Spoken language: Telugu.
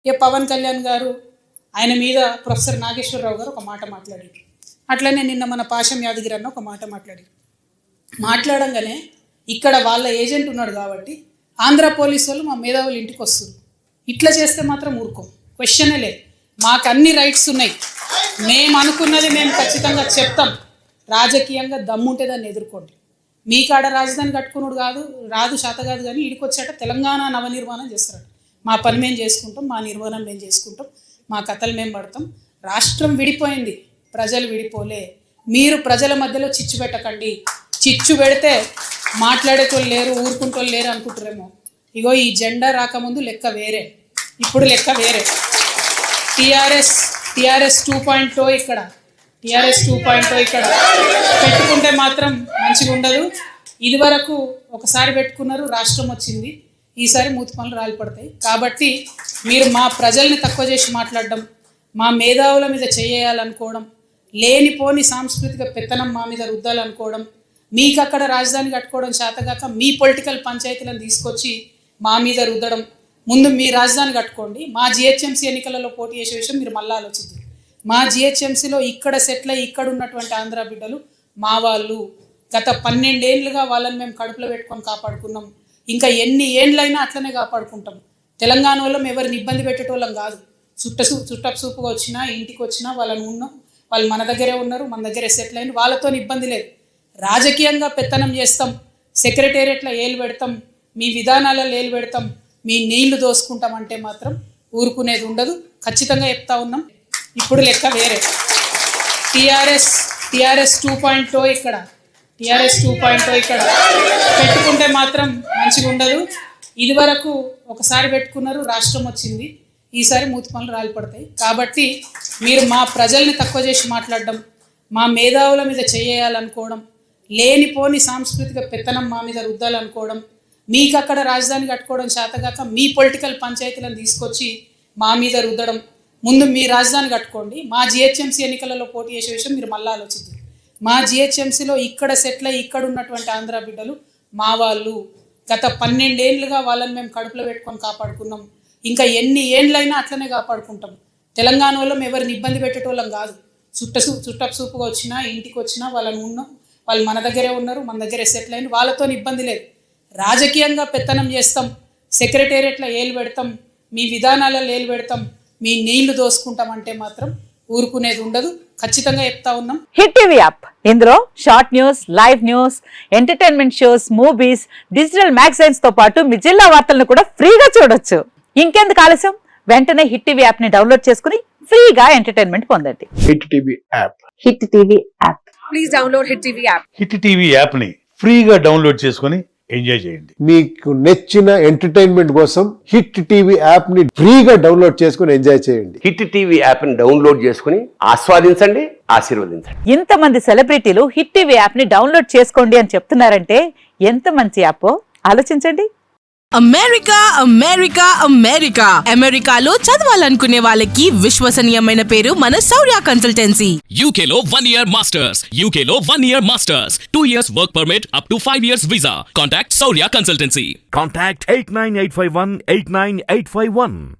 ఇక పవన్ కళ్యాణ్ గారు ఆయన మీద ప్రొఫెసర్ నాగేశ్వరరావు గారు ఒక మాట మాట్లాడారు. అట్లనే నిన్న మన పాశం యాదగిరి అన్న ఒక మాట మాట్లాడారు. మాట్లాడంగానే ఇక్కడ వాళ్ళ ఏజెంట్ ఉన్నాడు కాబట్టి ఆంధ్ర పోలీసు వాళ్ళు మా మేధావులు ఇంటికి వస్తారు. ఇట్లా చేస్తే మాత్రం ఊరుకోం, క్వశ్చనే లేదు. మాకు అన్ని రైట్స్ ఉన్నాయి, మేము అనుకున్నది మేము ఖచ్చితంగా చెప్తాం. రాజకీయంగా దమ్ముంటే దాన్ని ఎదుర్కోండి. మీ కాడ రాజధాని కట్టుకున్నాడు రాదు శాత కాదు, కానీ ఇడికి వచ్చాట తెలంగాణ నవనిర్మాణం చేస్తాడు. మా పని మేము చేసుకుంటాం, మా నిర్మాణం మేము చేసుకుంటాం, మా కథలు మేము పడతాం. రాష్ట్రం విడిపోయింది, ప్రజలు విడిపోలే. మీరు ప్రజల మధ్యలో చిచ్చు పెట్టకండి. చిచ్చు పెడితే మాట్లాడేటోళ్ళు లేరు, ఊరుకుంటోళ్ళు లేరు అనుకుంటారేమో. ఇగో ఈ జెండా రాకముందు లెక్క వేరే, ఇప్పుడు లెక్క వేరే. టీఆర్ఎస్ 2.0 ఇక్కడ, టీఆర్ఎస్ 2.0 ఇక్కడ పెట్టుకుంటే మాత్రం మంచిగా ఉండదు. ఇదివరకు ఒకసారి పెట్టుకున్నారు, రాష్ట్రం వచ్చింది. ఈసారి మూతి పనులు రాలిపడతాయి. కాబట్టి మీరు మా ప్రజల్ని తక్కువ చేసి మాట్లాడడం, మా మేధావుల మీద చేయాలనుకోవడం, లేనిపోని సాంస్కృతిక పెత్తనం మా మీద రుద్దాలనుకోవడం, మీకు అక్కడ రాజధాని కట్టుకోవడం చేతగాక మీ పొలిటికల్ పంచాయతీలను తీసుకొచ్చి మా మీద రుద్దడం. ముందు మీ రాజధాని కట్టుకోండి. మా జిహెచ్ఎంసీ ఎన్నికలలో పోటీ చేసే విషయం మీరు మళ్ళీ ఆలోచించారు. మా జిహెచ్ఎంసీలో ఇక్కడ సెటిల్ అయ్యి ఇక్కడ ఉన్నటువంటి ఆంధ్ర బిడ్డలు మా వాళ్ళు. గత 12 ఏళ్ళుగా వాళ్ళని మేము కడుపులో పెట్టుకొని కాపాడుకున్నాం. ఇంకా ఎన్ని ఏండ్లైనా అట్లనే కాపాడుకుంటాం. తెలంగాణ వాళ్ళం ఎవరిని ఇబ్బంది పెట్టేటోళ్ళం కాదు. చుట్టపు సూపుగా వచ్చినా ఇంటికి వచ్చినా వాళ్ళని ఉన్నాం, వాళ్ళు మన దగ్గరే ఉన్నారు, మన దగ్గరే సెటిల్ అయిన వాళ్ళతో ఇబ్బంది లేదు. రాజకీయంగా పెత్తనం చేస్తాం, సెక్రటేరియట్లో ఏలు పెడతాం, మీ విధానాలలో ఏలు పెడతాం, మీ నీళ్లు దోసుకుంటాం అంటే మాత్రం ఊరుకునేది ఉండదు. ఖచ్చితంగా చెప్తా ఉన్నాం, ఇప్పుడు లెక్క వేరే. టీఆర్ఎస్ 2.0 ఇక్కడ, టీఆర్ఎస్ 2.0 ఇక్కడ పెట్టుకుంటే మాత్రం మంచిగా ఉండదు. ఇదివరకు ఒకసారి పెట్టుకున్నారు, రాష్ట్రం వచ్చింది. ఈసారి మూతి పనులు రాలిపడతాయి. కాబట్టి మీరు మా ప్రజల్ని తక్కువ చేసి మాట్లాడడం, మా మేధావుల మీద చేయాలనుకోవడం, లేనిపోని సాంస్కృతిక పెత్తనం మా మీద రుద్దాలనుకోవడం, మీకు అక్కడ రాజధాని కట్టుకోవడం చేతగాక మీ పొలిటికల్ పంచాయతీలను తీసుకొచ్చి మా మీద రుద్దడం. ముందు మీ రాజధాని కట్టుకోండి. మా జిహెచ్ఎంసీ ఎన్నికలలో పోటీ చేసే విషయం మీరు మళ్ళీ ఆలోచించారు. మా జిహెచ్ఎంసీలో ఇక్కడ సెటిల్ అయ్యి ఇక్కడ ఉన్నటువంటి ఆంధ్ర బిడ్డలు మా వాళ్ళు. గత 12 ఏళ్ళుగా వాళ్ళని మేము కడుపులో పెట్టుకొని కాపాడుకున్నాం. ఇంకా ఎన్ని ఏండ్లైనా అట్లనే కాపాడుకుంటాం. తెలంగాణ వాళ్ళం ఎవరిని ఇబ్బంది పెట్టేటోళ్ళం కాదు. చుట్టపు సూపుగా వచ్చినా ఇంటికి వచ్చినా వాళ్ళని ఉన్నాం, వాళ్ళు మన దగ్గరే ఉన్నారు, మన దగ్గరే సెటిల్ అయిన వాళ్ళతో ఇబ్బంది లేదు. రాజకీయంగా పెత్తనం చేస్తాం, సెక్రటేరియట్లో ఏలు పెడతాం, మీ విధానాలలో ఏలు పెడతాం, మీ నీళ్లు దోసుకుంటాం అంటే మాత్రం ఊరుకునేది ఉండదు. ఖచ్చితంగా చెప్తా ఉన్నాం. హిట్ టీవీ యాప్, ఇందులో short news, live news, entertainment shows, movies, digital magazines తో పాటు మీ జిల్లా వార్తలను కూడా ఫ్రీగా చూడొచ్చు. ఇంకెందుకు ఆలస్యం, వెంటనే హిట్ టీవీ యాప్ ని డౌన్లోడ్ చేసుకుని ఫ్రీగా ఎంటర్టైన్మెంట్ పొందండి. Hit TV app, hit TV app, please download hit TV app. Hit TV app ని ఫ్రీగా డౌన్లోడ్ చేసుకుని ఎంజాయ్ చేయండి. మీకు నచ్చిన ఎంటర్టైన్మెంట్ కోసం హిట్ టీవీ యాప్ ని ఫ్రీగా డౌన్లోడ్ చేసుకుని ఎంజాయ్ చేయండి. హిట్ టీవీ యాప్ ని డౌన్లోడ్ చేసుకుని ఆస్వాదించండి, ఆశీర్వదించండి. ఇంతమంది సెలబ్రిటీలు హిట్ టీవీ యాప్ ని డౌన్లోడ్ చేసుకోండి అని చెప్తున్నారంటే ఎంత మంచి యాప్ ఆలోచించండి. అమెరికా అమెరికా అమెరికా అమెరికాలో చదవాలనుకునే వాళ్ళకి విశ్వసనీయమైన పేరు మన శౌర్య కన్సల్టెన్సీ. UK లో 1 year masters, UK లో 1 year masters, 2 years work permit up to 5 years visa. Contact Saurya Consultancy. Contact 89851 89851.